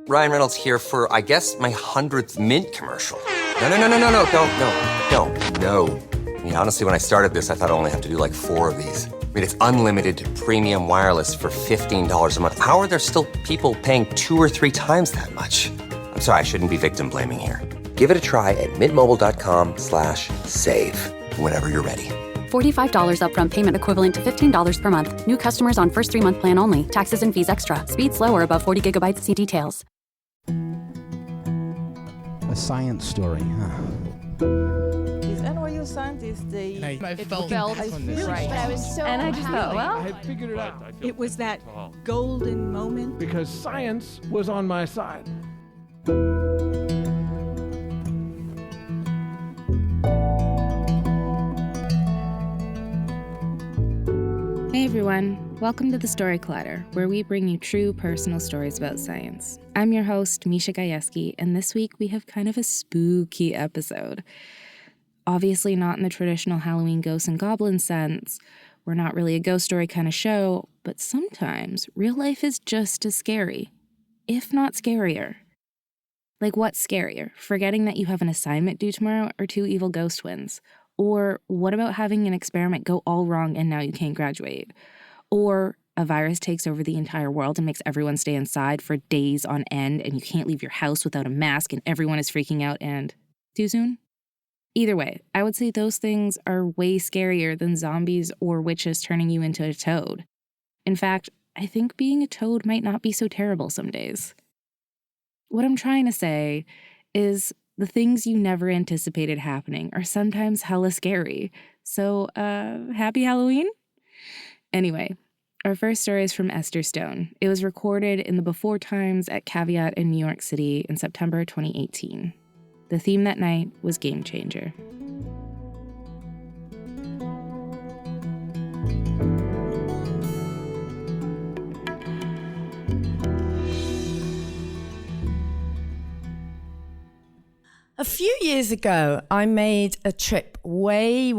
Ryan Reynolds here for, I guess, my 100th Mint commercial. No, don't. I mean, honestly, when I started this, I thought I only have to do like 4 of these. I mean, it's unlimited premium wireless for $15 a month. How are there still people paying 2 or 3 times that much? I'm sorry, I shouldn't be victim blaming here. Give it a try at mintmobile.com/save. Whenever you're ready. $45 upfront payment equivalent to $15 per month. New customers on first 3-month plan only. Taxes and fees extra. Speed slower above 40 gigabytes. See details. A science story, huh? These NYU scientists, they felt right. I was so And I just thought, well, I figured it out. It was that golden moment. Because science was on my side. Hey everyone, welcome to the Story Collider, where we bring you true personal stories about science. I'm your host, Misha Gajewski, and this week we have kind of a spooky episode. Obviously not in the traditional Halloween ghosts and goblins sense. We're not really a ghost story kind of show, but sometimes real life is just as scary, if not scarier. Like what's scarier, forgetting that you have an assignment due tomorrow or 2 evil ghost twins? Or what about having an experiment go all wrong and now you can't graduate? Or a virus takes over the entire world and makes everyone stay inside for days on end and you can't leave your house without a mask and everyone is freaking out and too soon? Either way, I would say those things are way scarier than zombies or witches turning you into a toad. In fact, I think being a toad might not be so terrible some days. What I'm trying to say is the things you never anticipated happening are sometimes hella scary. So, happy Halloween? Anyway, our first story is from Esther Stone. It was recorded in the before times at Caveat in New York City in September 2018. The theme that night was Game Changer. a few years ago, I made a trip way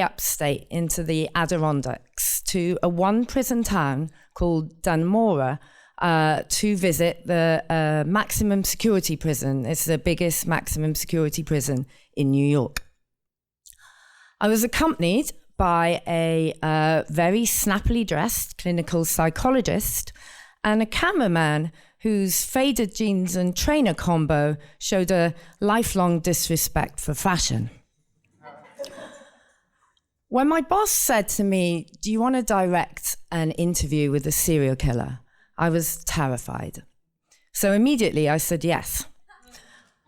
upstate into the Adirondacks to a one-prison town called Dunmore to visit the maximum security prison. It's the biggest maximum security prison in New York. I was accompanied by a very snappily dressed clinical psychologist and a cameraman whose faded jeans and trainer combo showed a lifelong disrespect for fashion. When my boss said to me, "Do you want to direct an interview with a serial killer?" I was terrified. So immediately I said yes.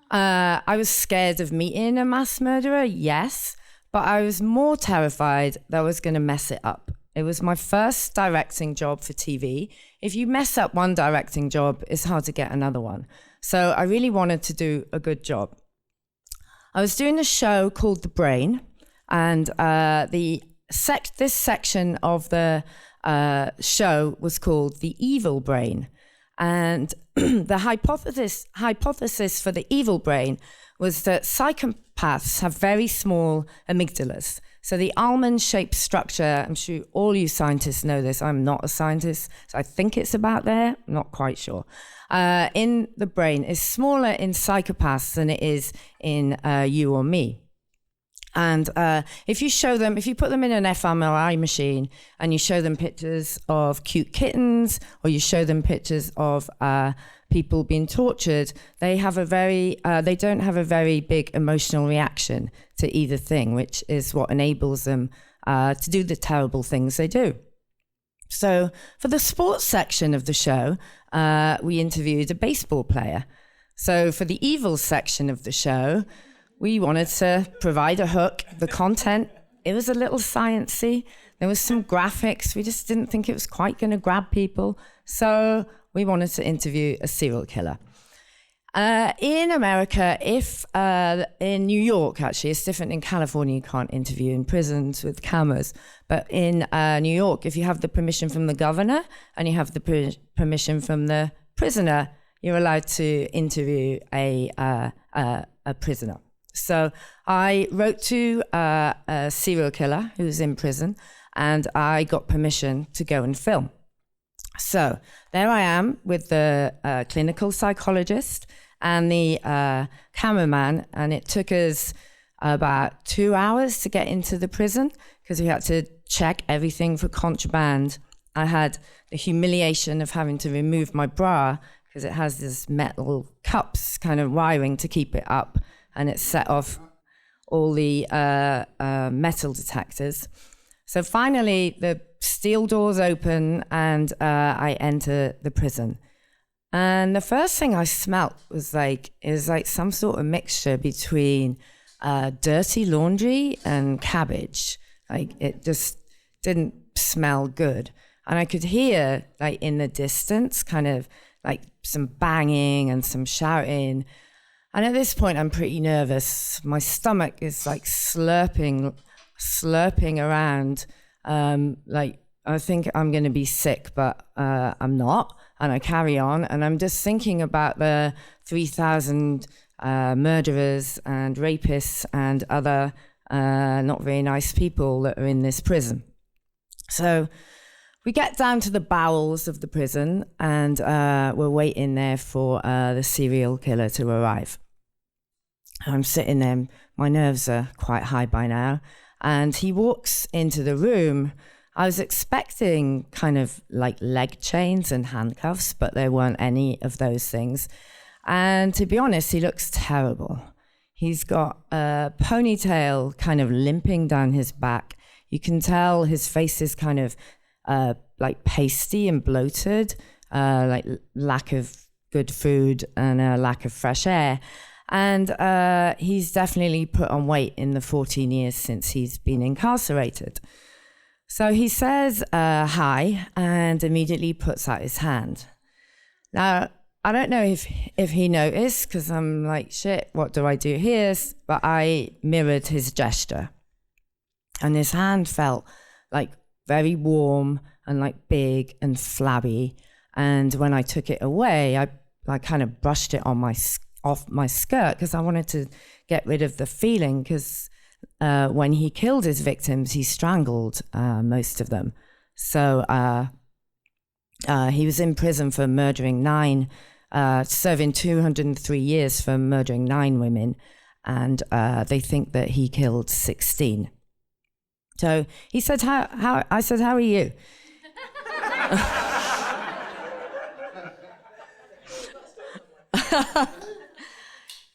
I was scared of meeting a mass murderer, yes, but I was more terrified that I was going to mess it up. It was my first directing job for TV. If you mess up one directing job, it's hard to get another one. So I really wanted to do a good job. I was doing a show called The Brain, and this section of the show was called The Evil Brain. And the hypothesis for the evil brain was that psychopaths have very small amygdalas. So the almond-shaped structure, I'm sure all you scientists know this, I'm not a scientist, so I think it's about there, I'm not quite sure, in the brain is smaller in psychopaths than it is in you or me. And if you put them in an fMRI machine and you show them pictures of cute kittens or you show them pictures of people being tortured, they don't have a very big emotional reaction to either thing, which is what enables them to do the terrible things they do. So for the sports section of the show, we interviewed a baseball player. So for the evil section of the show, we wanted to provide a hook. The content, it was a little sciencey. There was some graphics. We just didn't think it was quite going to grab people. So we wanted to interview a serial killer. In America, in New York, actually, it's different in California. You can't interview in prisons with cameras. But in New York, if you have the permission from the governor and you have the permission from the prisoner, you're allowed to interview a prisoner. So I wrote to a serial killer who's in prison, and I got permission to go and film. So there I am with the clinical psychologist and the cameraman, and it took us about 2 hours to get into the prison because we had to check everything for contraband. I had the humiliation of having to remove my bra because it has this metal cups kind of wiring to keep it up, and it set off all the metal detectors. So finally, the steel doors open and I enter the prison. And the first thing I smelt was like some sort of mixture between dirty laundry and cabbage. Like it just didn't smell good. And I could hear like in the distance kind of like some banging and some shouting. And at this point, I'm pretty nervous. My stomach is like slurping around. Like I think I'm going to be sick, but I'm not. And I carry on. And I'm just thinking about the 3,000 murderers and rapists and other not very nice people that are in this prison. So we get down to the bowels of the prison, and we're waiting there for the serial killer to arrive. I'm sitting there, my nerves are quite high by now, and he walks into the room. I was expecting kind of like leg chains and handcuffs, but there weren't any of those things. And to be honest, he looks terrible. He's got a ponytail kind of limping down his back. You can tell his face is kind of like pasty and bloated, like lack of good food and a lack of fresh air. And he's definitely put on weight in the 14 years since he's been incarcerated. So he says hi and immediately puts out his hand. Now, I don't know if he noticed, because I'm like, shit, what do I do here? But I mirrored his gesture. And his hand felt like very warm and like big and flabby. And when I took it away, I kind of brushed it on off my skirt because I wanted to get rid of the feeling, because when he killed his victims, he strangled most of them. So he was in prison for murdering serving 203 years for murdering 9 women, and they think that he killed 16. So he said, "How?" I said, "How are you?"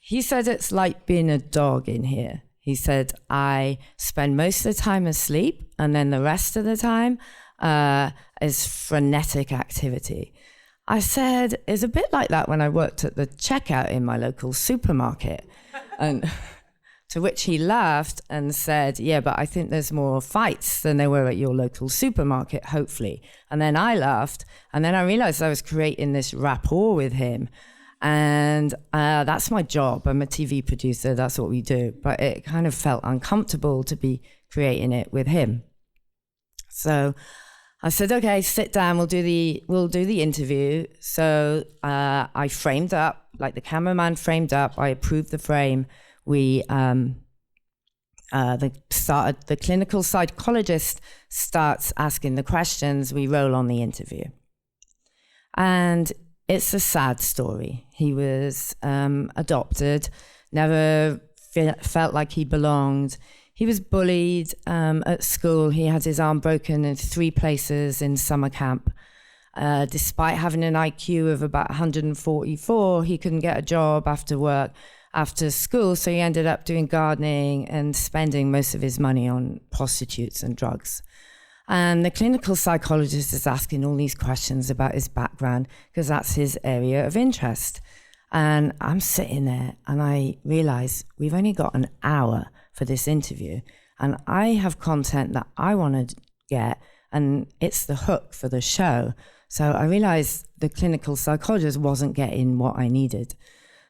He said, "It's like being a dog in here." He said, "I spend most of the time asleep, and then the rest of the time is frenetic activity." I said, "It's a bit like that when I worked at the checkout in my local supermarket." And to which he laughed and said, "Yeah, but I think there's more fights than there were at your local supermarket, hopefully." And then I laughed, and then I realized I was creating this rapport with him. And that's my job. I'm a TV producer. That's what we do. But it kind of felt uncomfortable to be creating it with him. So I said, "Okay, sit down. We'll do the interview." So I framed up, like the cameraman framed up. I approved the frame. We the clinical psychologist starts asking the questions. We roll on the interview, and it's a sad story. He was adopted, never felt like he belonged. He was bullied at school. He had his arm broken in 3 places in summer camp. Despite having an IQ of about 144, he couldn't get a job after school, so he ended up doing gardening and spending most of his money on prostitutes and drugs. And the clinical psychologist is asking all these questions about his background because that's his area of interest. And I'm sitting there and I realize we've only got an hour for this interview, and I have content that I want to get, and it's the hook for the show. So I realized the clinical psychologist wasn't getting what I needed.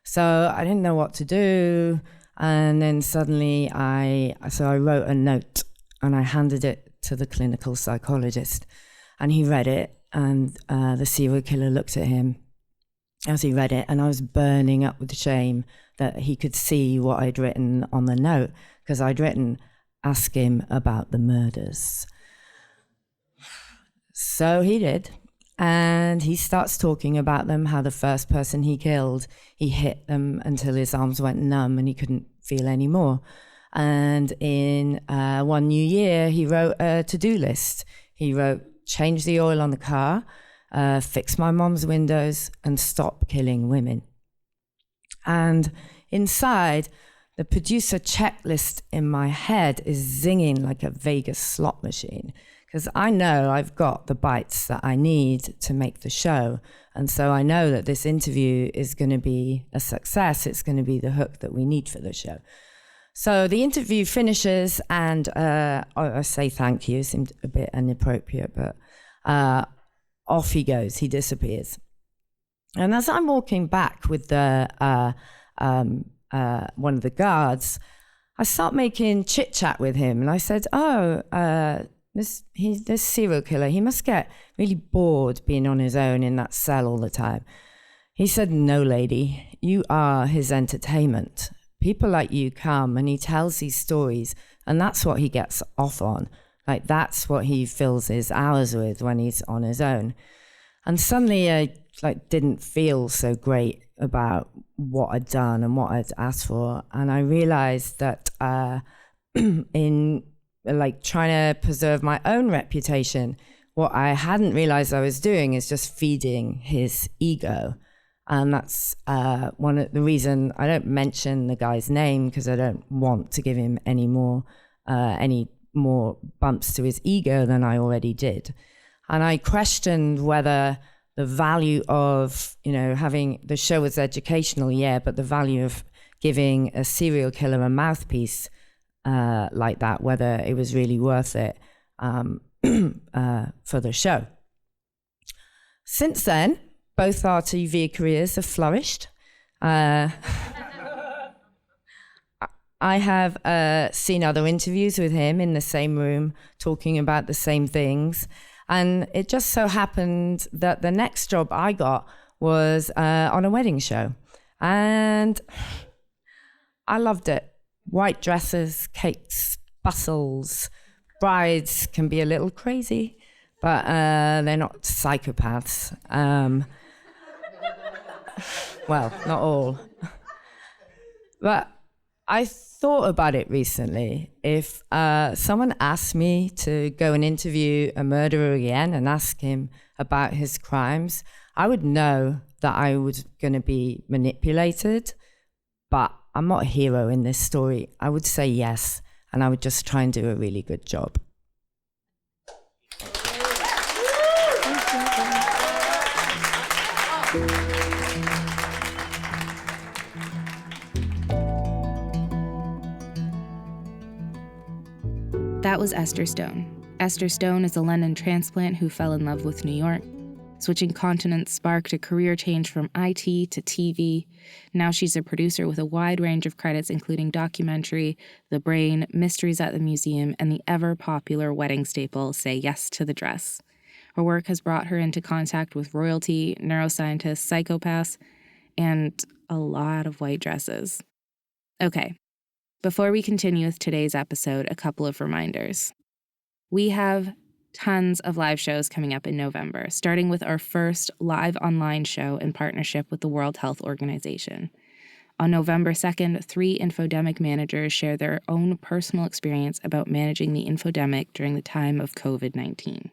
So I didn't know what to do. And then suddenly I wrote a note and I handed it to the clinical psychologist, and he read it, and the serial killer looked at him as he read it, and I was burning up with shame that he could see what I'd written on the note, because I'd written, "Ask him about the murders." So he did, And he starts talking about them, how the first person he killed, he hit them until his arms went numb and he couldn't feel anymore. And in one New Year, he wrote a to-do list. He wrote, change the oil on the car, fix my mom's windows, and stop killing women. And inside, the producer checklist in my head is zinging like a Vegas slot machine, because I know I've got the bites that I need to make the show. And so I know that this interview is going to be a success. It's going to be the hook that we need for the show. So the interview finishes, and I say thank you. It seemed a bit inappropriate, but off he goes. He disappears. And as I'm walking back with the one of the guards, I start making chit chat with him, and I said, this serial killer, he must get really bored being on his own in that cell all the time. He said, no, lady, you are his entertainment. People like you come and he tells these stories, and that's what he gets off on. Like, that's what he fills his hours with when he's on his own. And suddenly I didn't feel so great about what I'd done and what I'd asked for. And I realized that in trying to preserve my own reputation, what I hadn't realized I was doing is just feeding his ego. And that's one of the reason I don't mention the guy's name, because I don't want to give him any more bumps to his ego than I already did. And I questioned whether the value of, having the show was educational, yeah, but the value of giving a serial killer a mouthpiece like that, whether it was really worth it for the show. Since then, both our TV careers have flourished. I have seen other interviews with him in the same room talking about the same things. And it just so happened that the next job I got was on a wedding show. And I loved it. White dresses, cakes, bustles. Brides can be a little crazy, but they're not psychopaths. Well, not all. But I thought about it recently. If someone asked me to go and interview a murderer again and ask him about his crimes, I would know that I was going to be manipulated, but I'm not a hero in this story. I would say yes, and I would just try and do a really good job. That was Esther Stone. Esther Stone is a London transplant who fell in love with New York. Switching continents sparked a career change from IT to TV. Now she's a producer with a wide range of credits, including documentary, The Brain, Mysteries at the Museum, and the ever-popular wedding staple, Say Yes to the Dress. Her work has brought her into contact with royalty, neuroscientists, psychopaths, and a lot of white dresses. Okay. Before we continue with today's episode, a couple of reminders. We have tons of live shows coming up in November, starting with our first live online show in partnership with the World Health Organization. On November 2nd, 3 infodemic managers share their own personal experience about managing the infodemic during the time of COVID-19.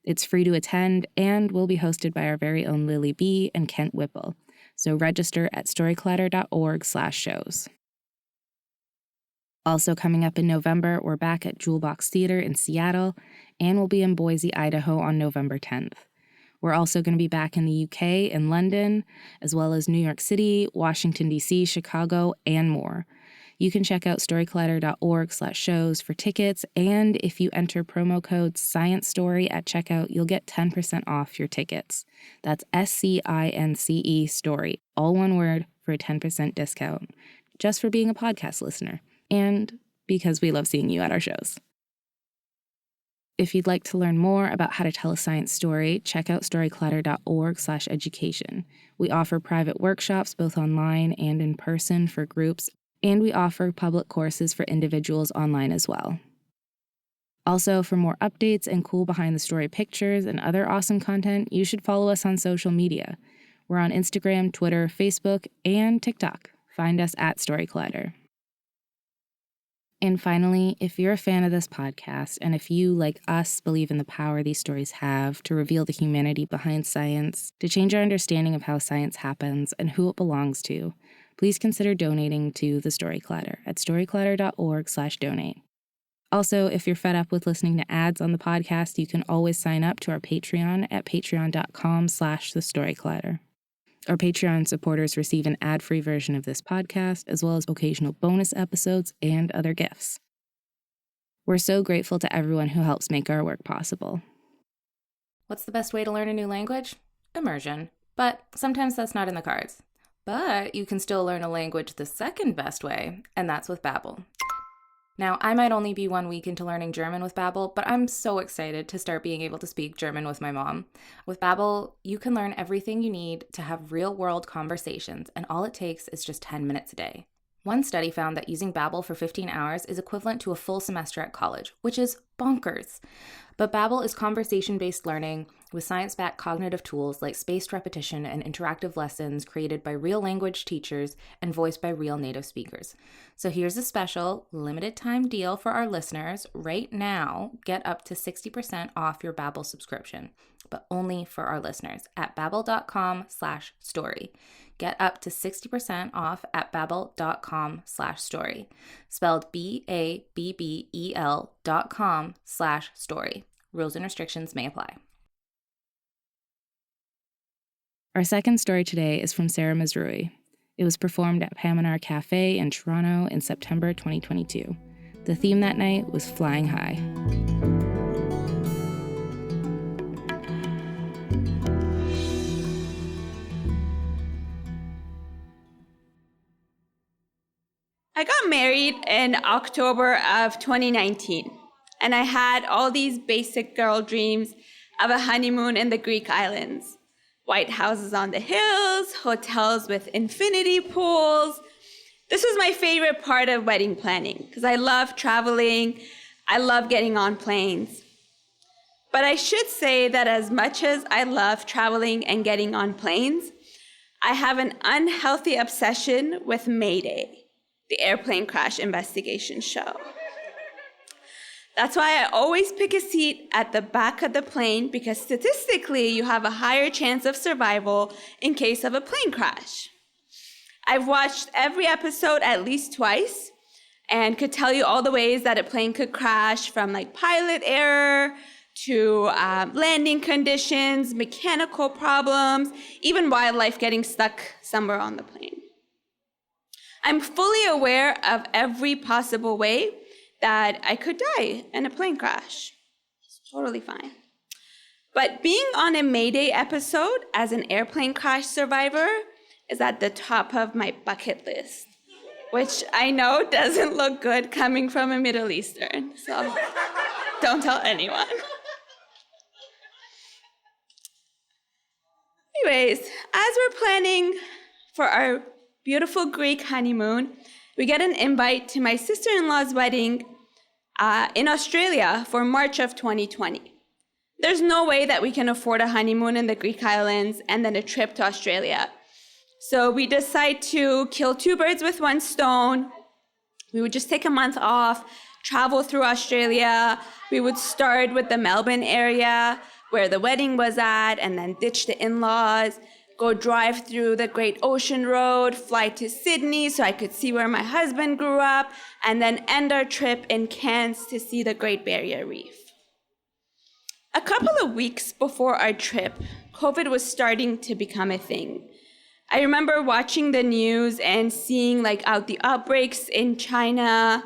It's free to attend and will be hosted by our very own Lily B. and Kent Whipple, so register at storyclatter.org/shows. Also coming up in November, we're back at Jewel Box Theater in Seattle, and we'll be in Boise, Idaho on November 10th. We're also going to be back in the UK, in London, as well as New York City, Washington, D.C., Chicago, and more. You can check out storyclatter.org/shows for tickets, and if you enter promo code ScienceStory at checkout, you'll get 10% off your tickets. That's SCINCE Story, all one word, for a 10% discount, just for being a podcast listener. And because we love seeing you at our shows. If you'd like to learn more about how to tell a science story, check out storyclatter.org/education. We offer private workshops both online and in person for groups, and we offer public courses for individuals online as well. Also, for more updates and cool behind the story pictures and other awesome content, you should follow us on social media. We're on Instagram, Twitter, Facebook, and TikTok. Find us at Story Collider. And finally, if you're a fan of this podcast, and if you, like us, believe in the power these stories have to reveal the humanity behind science, to change our understanding of how science happens and who it belongs to, please consider donating to The Story Collider at storycollider.org/donate. Also, if you're fed up with listening to ads on the podcast, you can always sign up to our Patreon at patreon.com/thestorycollider. Our Patreon supporters receive an ad-free version of this podcast, as well as occasional bonus episodes and other gifts. We're so grateful to everyone who helps make our work possible. What's the best way to learn a new language? Immersion. But sometimes that's not in the cards. But you can still learn a language the second best way, and that's with Babbel. Now, I might only be 1 week into learning German with Babbel, but I'm so excited to start being able to speak German with my mom. With Babbel, you can learn everything you need to have real-world conversations, and all it takes is just 10 minutes a day. One study found that using Babbel for 15 hours is equivalent to a full semester at college, which is bonkers. But Babbel is conversation-based learning with science-backed cognitive tools like spaced repetition and interactive lessons created by real language teachers and voiced by real native speakers. So here's a special limited-time deal for our listeners. Right now, get up to 60% off your Babbel subscription, but only for our listeners at babbel.com/story. Get up to 60% off at babbel.com/story. Spelled BABBEL.com/story. Rules and restrictions may apply. Our second story today is from Sara Mazrouei. It was performed at Paminar Cafe in Toronto in September 2022. The theme that night was Flying High. I got married in October of 2019, and I had all these basic girl dreams of a honeymoon in the Greek islands. White houses on the hills, hotels with infinity pools. This was my favorite part of wedding planning because I love traveling. I love getting on planes. But I should say that as much as I love traveling and getting on planes, I have an unhealthy obsession with Mayday, the airplane crash investigation show. That's why I always pick a seat at the back of the plane because statistically you have a higher chance of survival in case of a plane crash. I've watched every episode at least twice and could tell you all the ways that a plane could crash, from like pilot error to landing conditions, mechanical problems, even wildlife getting stuck somewhere on the plane. I'm fully aware of every possible way that I could die in a plane crash. It's totally fine. But being on a Mayday episode as an airplane crash survivor is at the top of my bucket list, which I know doesn't look good coming from a Middle Eastern, so don't tell anyone. Anyways, as we're planning for our beautiful Greek honeymoon, we get an invite to my sister-in-law's wedding in Australia for March of 2020. There's no way that we can afford a honeymoon in the Greek islands and then a trip to Australia. So we decide to kill two birds with one stone. We would just take a month off, travel through Australia. We would start with the Melbourne area where the wedding was at, and then ditch the in-laws, go drive through the Great Ocean Road, fly to Sydney so I could see where my husband grew up, and then end our trip in Cairns to see the Great Barrier Reef. A couple of weeks before our trip, COVID was starting to become a thing. I remember watching the news and seeing out the outbreaks in China,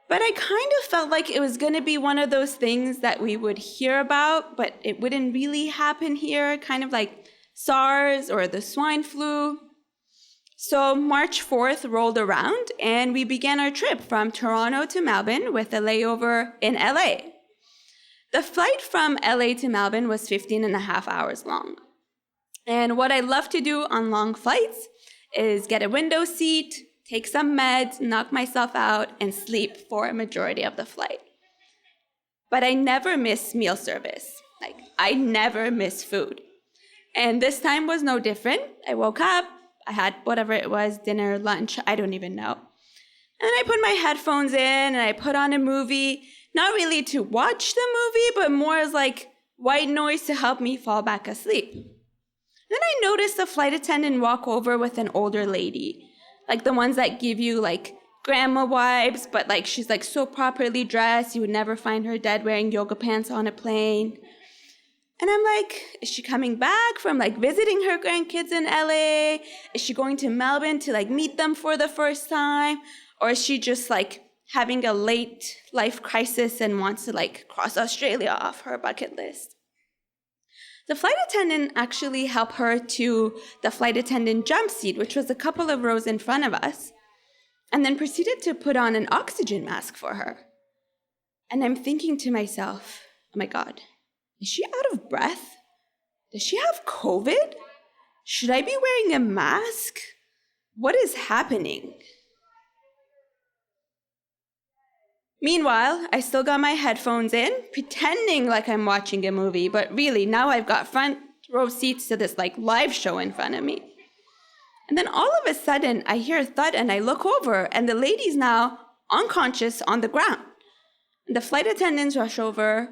but I kind of felt like it was going to be one of those things that we would hear about, but it wouldn't really happen here, kind of like SARS or the swine flu. So March 4th rolled around and we began our trip from Toronto to Melbourne with a layover in LA. The flight from LA to Melbourne was 15 and a half hours long. And what I love to do on long flights is get a window seat, take some meds, knock myself out, and sleep for a majority of the flight. but I never miss meal service. Like, I never miss food. And this time was no different. I woke up, I had whatever it was, dinner, lunch, I don't even know. And I put my headphones in and I put on a movie, not really to watch the movie, but more as like white noise to help me fall back asleep. Then I noticed a flight attendant walk over with an older lady, like the ones that give you like grandma vibes, but like she's like so properly dressed, you would never find her dead wearing yoga pants on a plane. And I'm like, is she coming back from like visiting her grandkids in LA? Is she going to Melbourne to like meet them for the first time? Or is she just like having a late life crisis and wants to like cross Australia off her bucket list? The flight attendant actually helped her to the flight attendant jump seat, which was a couple of rows in front of us, and then proceeded to put on an oxygen mask for her. And I'm thinking to myself, oh my God, is she out of breath? Does she have COVID? Should I be wearing a mask? What is happening? Meanwhile, I still got my headphones in, pretending like I'm watching a movie, but really now I've got front row seats to this like live show in front of me. And then all of a sudden I hear a thud and I look over and the lady's now unconscious on the ground. And the flight attendants rush over,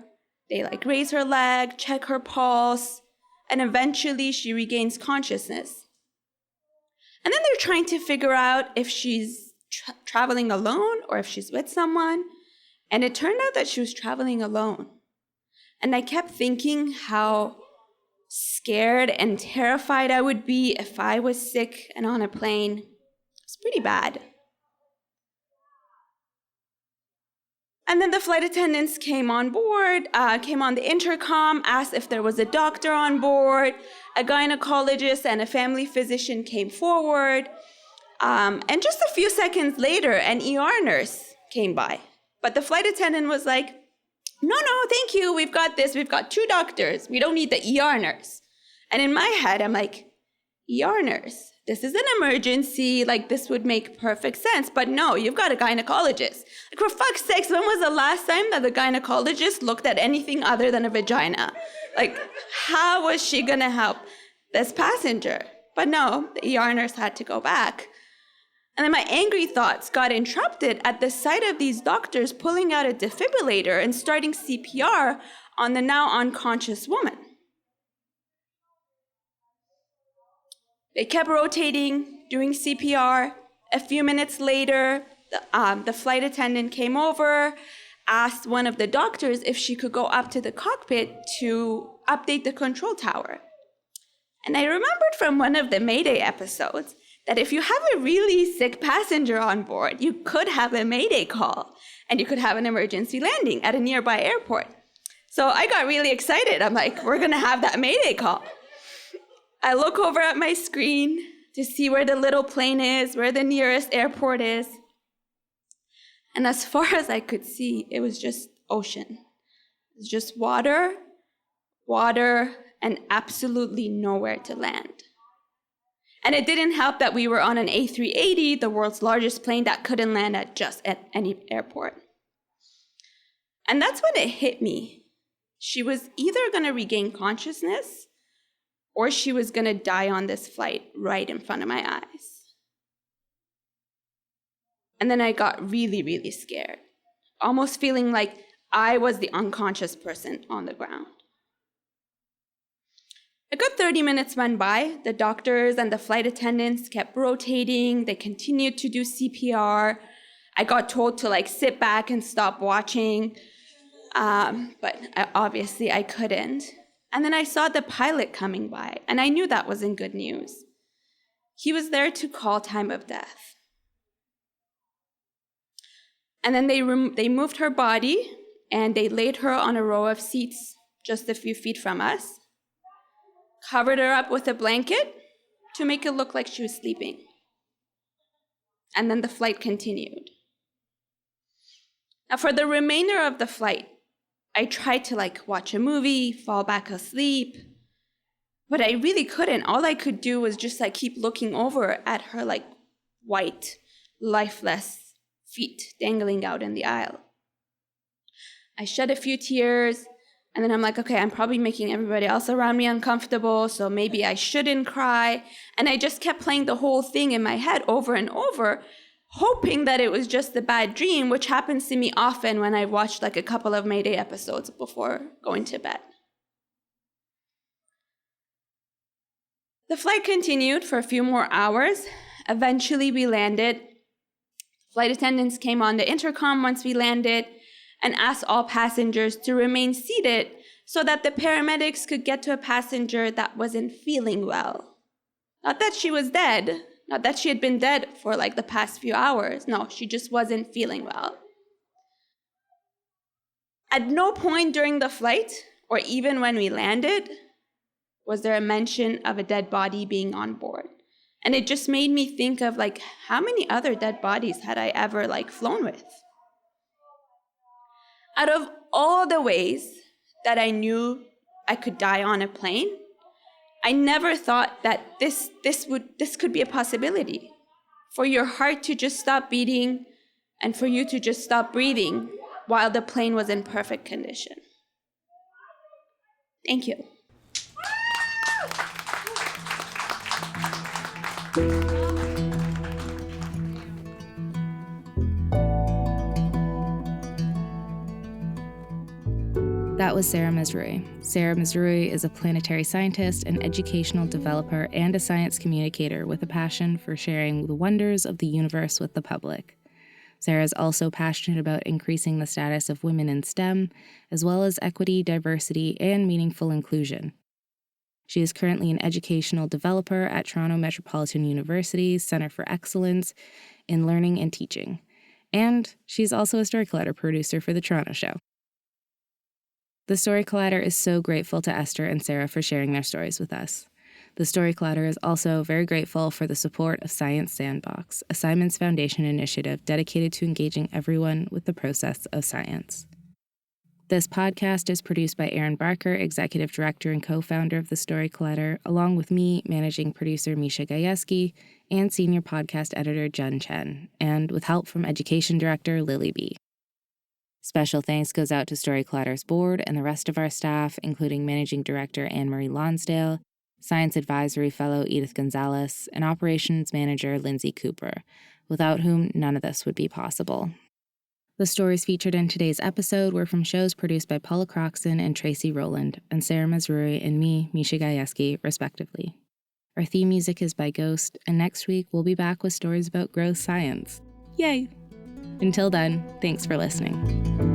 they like raise her leg, check her pulse, and eventually she regains consciousness. And then they're trying to figure out if she's traveling alone or if she's with someone. And it turned out that she was traveling alone. And I kept thinking how scared and terrified I would be if I was sick and on a plane. It's pretty bad. And then the flight attendants came on board, came on the intercom, asked if there was a doctor on board. A gynecologist and a family physician came forward. And just a few seconds later, an ER nurse came by. But the flight attendant was like, no, thank you. We've got this. We've got 2 doctors. We don't need the ER nurse. And in my head, I'm like, ER nurse? This is an emergency. Like, this would make perfect sense. But no, you've got a gynecologist. Like, for fuck's sakes, when was the last time that the gynecologist looked at anything other than a vagina? Like, how was she going to help this passenger? But no, the ER nurse had to go back. And then my angry thoughts got interrupted at the sight of these doctors pulling out a defibrillator and starting CPR on the now unconscious woman. They kept rotating, doing CPR. A few minutes later, the flight attendant came over, asked one of the doctors if she could go up to the cockpit to update the control tower. And I remembered from one of the Mayday episodes that if you have a really sick passenger on board, you could have a Mayday call and you could have an emergency landing at a nearby airport. So I got really excited. I'm like, we're gonna have that Mayday call. I look over at my screen to see where the little plane is, where the nearest airport is. And as far as I could see, it was just ocean. It was just water, and absolutely nowhere to land. And it didn't help that we were on an A380, the world's largest plane that couldn't land at just at any airport. And that's when it hit me. She was either going to regain consciousness or she was going to die on this flight right in front of my eyes. And then I got really, really scared, almost feeling like I was the unconscious person on the ground. A good 30 minutes went by. The doctors and the flight attendants kept rotating. They continued to do CPR. I got told to sit back and stop watching, but obviously I couldn't. And then I saw the pilot coming by, and I knew that wasn't good news. He was there to call time of death. And then they moved her body, and they laid her on a row of seats just a few feet from us, covered her up with a blanket to make it look like she was sleeping. And then the flight continued. Now, for the remainder of the flight, I tried to watch a movie, fall back asleep, but I really couldn't. All I could do was just keep looking over at her white, lifeless feet dangling out in the aisle. I shed a few tears, and then I'm like, okay, I'm probably making everybody else around me uncomfortable, so maybe I shouldn't cry. And I just kept playing the whole thing in my head over and over, hoping that it was just a bad dream, which happens to me often when I've watched like a couple of Mayday episodes before going to bed. The flight continued for a few more hours. Eventually we landed. Flight attendants came on the intercom once we landed and asked all passengers to remain seated so that the paramedics could get to a passenger that wasn't feeling well. Not that she was dead, not that she had been dead for like the past few hours. No, she just wasn't feeling well. At no point during the flight, or even when we landed, was there a mention of a dead body being on board. And it just made me think of like, how many other dead bodies had I ever like flown with? Out of all the ways that I knew I could die on a plane, I never thought that this could be a possibility. For your heart to just stop beating and for you to just stop breathing while the plane was in perfect condition. Thank you. That was Sara Mazrouei. Sara Mazrouei is a planetary scientist, an educational developer, and a science communicator with a passion for sharing the wonders of the universe with the public. Sara is also passionate about increasing the status of women in STEM, as well as equity, diversity, and meaningful inclusion. She is currently an educational developer at Toronto Metropolitan University's Centre for Excellence in Learning and Teaching. And she's also a Story Collider producer for The Toronto Show. The Story Collider is so grateful to Esther and Sara for sharing their stories with us. The Story Collider is also very grateful for the support of Science Sandbox, a Simons Foundation initiative dedicated to engaging everyone with the process of science. This podcast is produced by Aaron Barker, Executive Director and co-founder of The Story Collider, along with me, Managing Producer Misha Gajewski, and Senior Podcast Editor Jen Chen, and with help from Education Director Lily B. Special thanks goes out to Story Collider's board and the rest of our staff, including Managing Director Anne-Marie Lonsdale, Science Advisory Fellow Edith Gonzalez, and Operations Manager Lindsay Cooper, without whom none of this would be possible. The stories featured in today's episode were from shows produced by Paula Croxton and Tracy Rowland, and Sara Mazrouei and me, Misha Gajewski, respectively. Our theme music is by Ghost, and next week we'll be back with stories about gross science. Yay! Until then, thanks for listening.